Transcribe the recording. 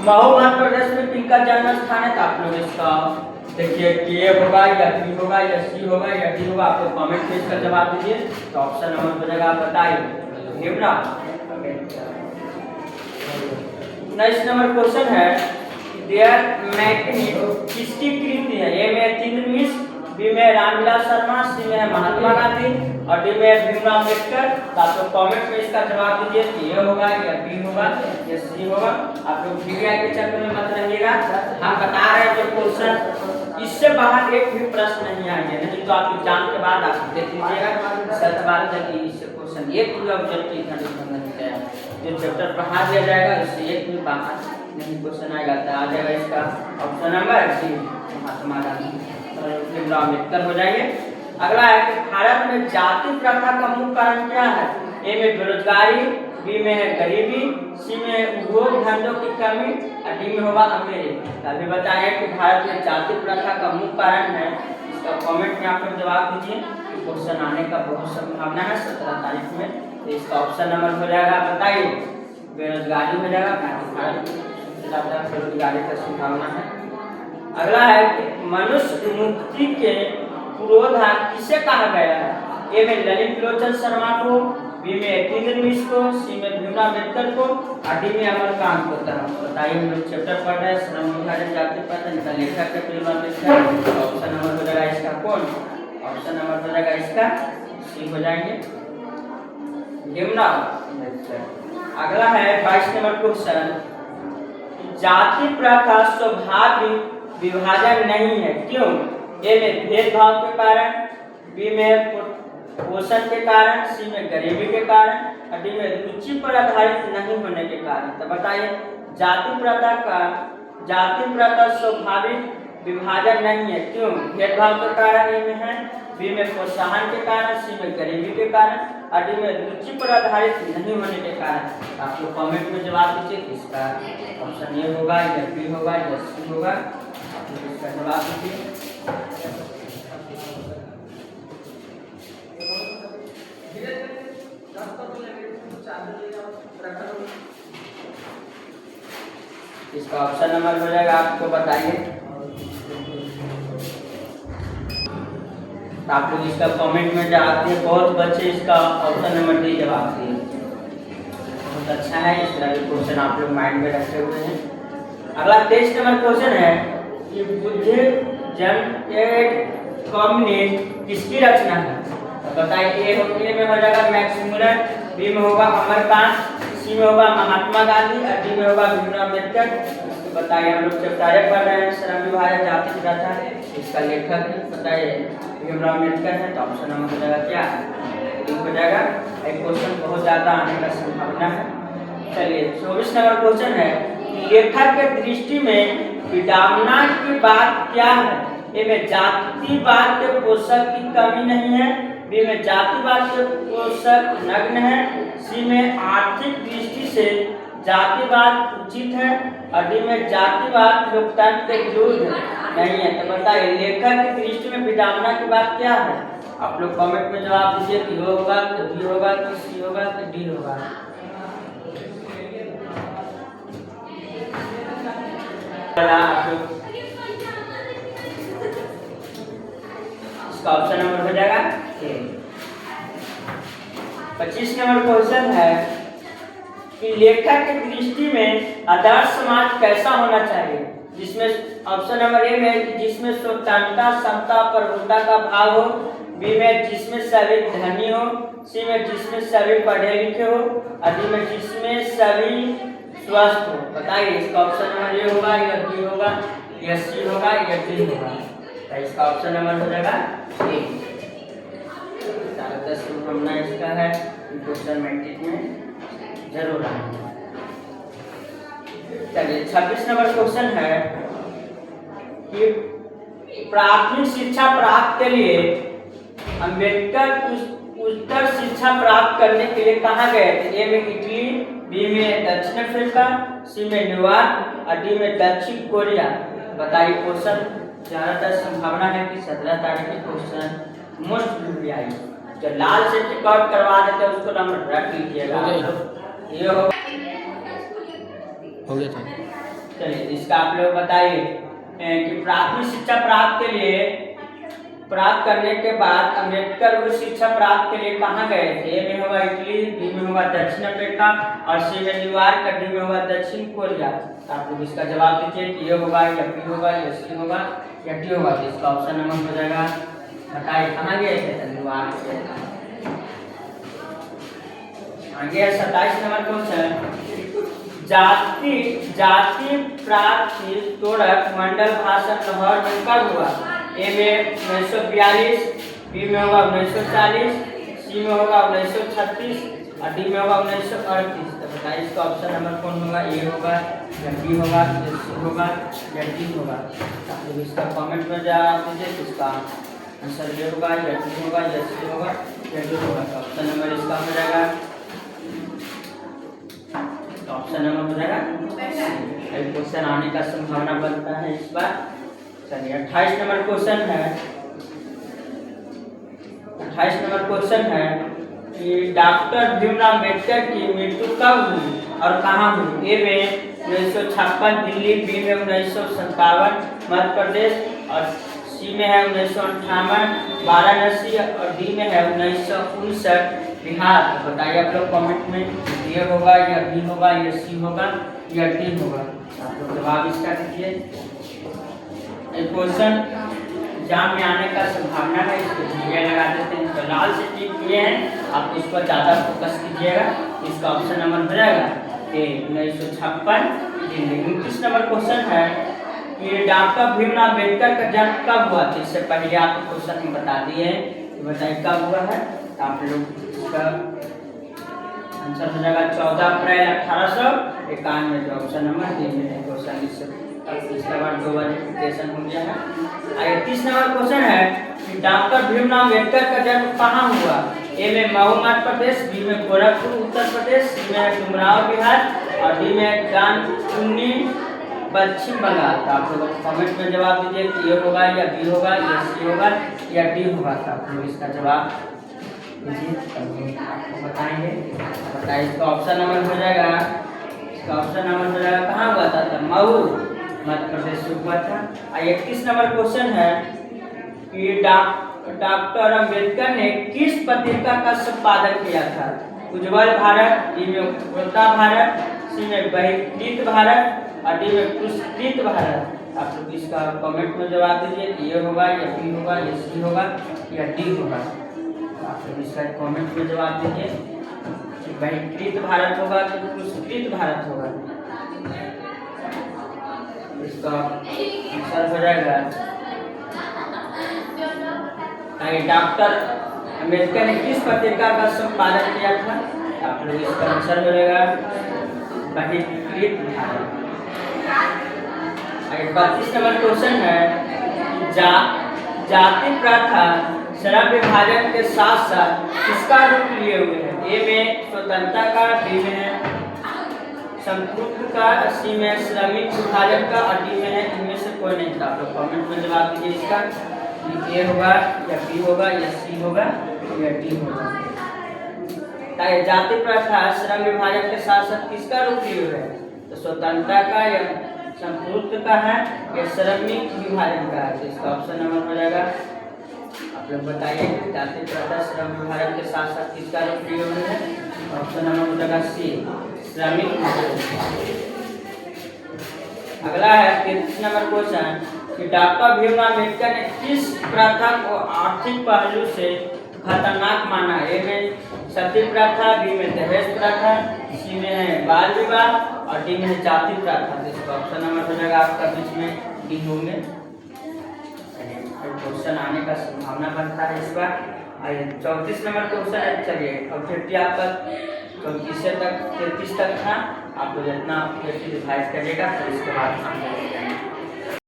मऊ मध्य प्रदेश में किनका जन्म स्थान है? तो आप लोग इसका देखिए ए होगा या बी होगा या सी होगा या डी होगा। आप लोग कमेंट में इसका जवाब दीजिए। तो ऑप्शन नंबर हो जाएगा, आप बताइए हेमरा। नेक्स्ट नंबर क्वेश्चन है देयर मैग्नेट किसकी कृति है? ए में तिलमिश, बी में रामविलास शर्मा, सी में है महात्मा गांधी और डी में है भीमराव अम्बेडकर। तो आप लोग कमेंट में इसका जवाब दीजिए कि ए होगा या बी होगा या सी होगा। आप लोग वीडियो के चक्कर में मत रहिएगा। हम बता रहे हैं जो क्वेश्चन इससे बाहर एक भी प्रश्न नहीं आएंगे, नहीं तो आप एग्जाम के बाद आप देख लीजिएगा। सच बात है कि इससे क्वेश्चन एक भी ऑब्जेक्टिव नहीं है। जो चैप्टर पढ़ा दिया जाएगा इससे एक भी बाहर नहीं क्वेश्चन आएगा। तो आ जाएगा इसका option number C Mahatma Gandhi और भीमराव अम्बेडकर हो जाएंगे। अगला है कि भारत में जाति प्रथा का मुख्य कारण क्या है? ए में बेरोजगारी, बी में है गरीबी, सी में उद्योग धंधों की कमी और डी में होगा अमीरी। अभी बताएं कि भारत में जाति प्रथा का मुख्य कारण है। इसका कमेंट में आप लोग जवाब दीजिए। क्वेश्चन आने का बहुत संभावना है 17 तारीख में। तो इसका ऑप्शन नंबर हो जाएगा, बताइए बेरोजगारी हो जाएगा। भारत में ज्यादा बेरोजगारी का संभावना है। अगला है कि मनुष्य मुक्ति के पुरोधा किसे कहा गया है? ए में ललित लोचन शर्मा को, बी में तिलमिश को, सी में भीमराव अम्बेडकर को और डी में अमरकांत को। बताइए हम लोग चैप्टर पढ़ रहे हैं श्रम विभाजन जाति प्रथा, इनका लेखक है भीमराव अम्बेडकर। ऑप्शन नंबर हो जाएगा इसका कौन? ऑप्शन नंबर हो जाएगा इसका सी हो जाएंगे भीमराव अम्बेडकर। अगला है 22 नंबर क्वेश्चन, जाति प्रथा स्वाभाविक विभाजन नहीं है, क्यों? ए में भेदभाव के कारण, बी में पोषण के कारण, सी में गरीबी के कारण और डी में रुचि पर आधारित नहीं होने के कारण। तो बताइए जाति प्रथा स्वाभाविक विभाजन नहीं है, क्यों? भेदभाव के कारण ए में है, बी में प्रोत्साहन के कारण, सी में गरीबी के कारण और डी में रुचि पर आधारित नहीं होने के कारण। आप लोग कमेंट में जवाब दीजिए कि इसका ऑप्शन ए होगा या बी होगा या सी होगा। आप लोग इसका जवाब दीजिए। इसका ऑप्शन नंबर हो जाएगा, आपको बताइए। आप लोग इसका कमेंट में जवाब दिए। बहुत बच्चे इसका ऑप्शन नंबर डी जवाब दिए, बहुत अच्छा है। इस तरह के क्वेश्चन आप लोग माइंड में रखे हुए हैं। अगला 23 नंबर क्वेश्चन है कि बुद्धिज्म कम्युनिस्ट किसकी रचना है? तो बताइए ए में हो जाएगा मैक्स मुलर, बी में होगा अमरकांत, सी में होगा महात्मा गांधी और डी में होगा भीमराव अम्बेडकर। तो बताइए हम लोग चैप्टर पढ़ रहे हैं श्रम विभाजन जाति प्रथा, इसका लेखक बताइए भीमराव अम्बेडकर है। तो ऑप्शन नंबर हो जाएगा क्या? डी हो जाएगा। एक क्वेश्चन बहुत ज्यादा आने का संभावना है। चलिए 24 नंबर क्वेश्चन है, लेखक के दृष्टि में विडंबना की बात क्या है? ए में जातिवाद के पोषक की कमी नहीं है, बी में जातिवाद के पोषक नग्न है, सी में आर्थिक दृष्टि से जातिवाद उचित है और डी में जातिवाद लोकतंत्र के विरुद्ध नहीं है। तो बताइए लेखक की दृष्टि में विडंबना की बात क्या है? आप लोग कमेंट में जवाब दीजिए कि वो होगा कि बी होगा कि सी होगा कि डी होगा। इसका ऑप्शन नंबर हो जाएगा 25 नंबर क्वेश्चन है कि लेखक की दृष्टि में आदर्श समाज कैसा होना चाहिए? जिसमें ऑप्शन नंबर ए में जिसमें स्वतंत्रता, समता, प्रभुता का भाव हो, बी में जिसमें सभी धनी हो, सी में जिसमें सभी पढ़े लिखे हो और डी में जिसमें सभी स्वस्थ हो। बताइए इसका ऑप्शन नंबर ए होगा या बी होगा या सी होगा या डी होगा। तो इसका ऑप्शन नंबर हो जाएगा ए। ज्यादातर संभावना इसका है क्वेश्चन मैट्रिक में जरूर आएगा। चलिए 26 नंबर क्वेश्चन है कि प्राथमिक शिक्षा प्राप्त के लिए अम्बेडकर उच्चतर शिक्षा प्राप्त करने के लिए कहाँ गए थे? ए में इटली, बी में दक्षिण अफ्रीका, सी में न्यूयॉर्क और डी में दक्षिण कोरिया। बताइए क्वेश्चन ज्यादातर संभावना है कि 17 तारीख के क्वेश्चन मोस्ट भी आई। जो लाल से टिक आउट करवा देते हैं उसको नंबर रख लीजिएगा। ये हो गया था। चलिए इसका आप लोग बताइए कि प्राथमिक शिक्षा प्राप्त के लिए प्राप्त करने के बाद अम्बेडकर उच्च शिक्षा प्राप्त के लिए कहाँ गए थे? ए में होगा इटली, बी में होगा दक्षिण अफ्रीका और सी में न्यूयॉर्क, डी में होगा दक्षिण कोरिया। आप लोग इसका जवाब दीजिए कि ये होगा या बी होगा या सी होगा या डी होगा। तो इसका ऑप्शन नंबर हो जाएगा, बताइए कहाँ गए थे? न्यूयॉर्क गए थे। आगे 27 नंबर क्वेश्चन, जाति प्रार्थी तोड़क मंडल भाषण लाहौर में कब हुआ? ए में 1942, बी में होगा 1940, सी में होगा 1936 और डी में होगा 1938। तो बताइए इसका ऑप्शन नंबर कौन होगा? ए होगा या बी होगा या सी होगा या डी होगा। आप लोग इसका कमेंट में जवाब दीजिए। इसका आंसर ए होगा या डी होगा या सी होगा या डी होगा। तो ऑप्शन नंबर इसका हो जाएगा, ऑप्शन नंबर हो जाएगा क्वेश्चन आने का संभावना बनता है इस बार। चलिए 28 नंबर क्वेश्चन है। 28 नंबर क्वेश्चन है कि डॉक्टर भीमराव अम्बेडकर की मृत्यु कब हुई और कहाँ हुई? ए में 1956 दिल्ली, बी में 1957 मध्य प्रदेश और सी में है 1958 वाराणसी और डी में है 1959 बिहार। तो बताइए आप लोग कमेंट में ए होगा या बी होगा या सी होगा या डी होगा। आप लोग जवाब इसका दीजिए। क्वेश्चन एग्जाम में आने का संभावना है, इसको ये लगा देते हैं। तो लाल से टिक किए हैं, आप उस पर ज़्यादा फोकस कीजिएगा। इसका ऑप्शन नंबर हो जाएगा ए 1956 दिल्ली। 29 नंबर क्वेश्चन है कि डॉक्टर भीमराव अम्बेडकर का जन्म कब हुआ? तो इससे पहले आपको क्वेश्चन में बता दिए हैं कि बताइए कब हुआ है। तो आप लोग इसका आंसर हो जाएगा 14 अप्रैल 1891। जो ऑप्शन नंबर डी में है क्वेश्चन। इसके बाद 2 बार रिपीटेशन हो गया है। 31 नंबर क्वेश्चन है कि डॉक्टर भीमराव अम्बेडकर का जन्म कहाँ हुआ? ए में मऊ मध्य प्रदेश, बी में गोरखपुर उत्तर प्रदेश, सी में डुमराव बिहार और डी में दानकुनी पश्चिम बंगाल। तो आप लोग कमेंट में जवाब दीजिए कि ये होगा या बी होगा या सी होगा या डी होगा। तो आप लोग इसका जवाब दीजिए, आपको बताएंगे। बताइए इसका ऑप्शन नंबर हो जाएगा, इसका ऑप्शन नंबर हो जाएगा कहाँ हुआ था? तो मऊ मध्य प्रदेश से हुआ था। 31 नंबर क्वेश्चन है कि डॉक्टर अम्बेडकर ने किस पत्रिका का संपादन किया था? उज्ज्वल भारत, डी में उड़ता भारत, सी में बहिष्कृत भारत और डी में पुरस्कृत भारत। आप लोग इसका कमेंट में जवाब दीजिए कि ये होगा या बी होगा या सी होगा या डी होगा। आप लोग इसका कमेंट में जवाब दीजिए कि बहिष्कृत भारत होगा कि पुरस्कृत भारत होगा। इसका आंसर हो जाएगा, डॉक्टर अम्बेडकर ने किस पत्रिका का संपादन किया था? आप लोग इसका आंसर हो जाएगा बहिष्कृत भारत। 32 नंबर क्वेश्चन है जाति प्रथा श्रम विभाजन के साथ साथ किसका रूप लिए हुए है? ए में स्वतंत्रता का, बी में संपूर्ण का, सी में श्रमिक विभाजन का और डी में है इनमें से कोई नहीं था। आप लोग कमेंट में जवाब दीजिए इसका ए होगा या बी होगा या सी होगा या डी होगा। ताकि जाति प्रथा श्रम विभाजन के साथ साथ किसका रूप लिए हुए है? तो स्वतंत्रता का या संपूर्ण का है या श्रमिक विभाजन का है। तो इसका ऑप्शन नंबर हो जाएगा, आप लोग बताइए जाति प्रथा श्रम विभाजन के साथ साथ किसका रूप लिए हुए है? ऑप्शन नंबर हो जाएगा सी श्रमिक विभाजन। अगला है 33 नंबर क्वेश्चन कि डॉक्टर भीमराव अम्बेडकर ने किस प्रथा को आर्थिक पहलू से खतरनाक माना? ए में सती प्रथा, बी में दहेज प्रथा, सी में है बाल विवाह और डी में है जाति प्रथा। इसका ऑप्शन नंबर हो जाएगा आपका बीच में डी होंगे। क्वेश्चन आने का संभावना बनता है इस बार। 34 नंबर क्वेश्चन है। चलिए ऑब्जेक्टिव आपका 34 तक 33 तक था। आप लोग जितना रिवाइज करिएगा तो इसके बाद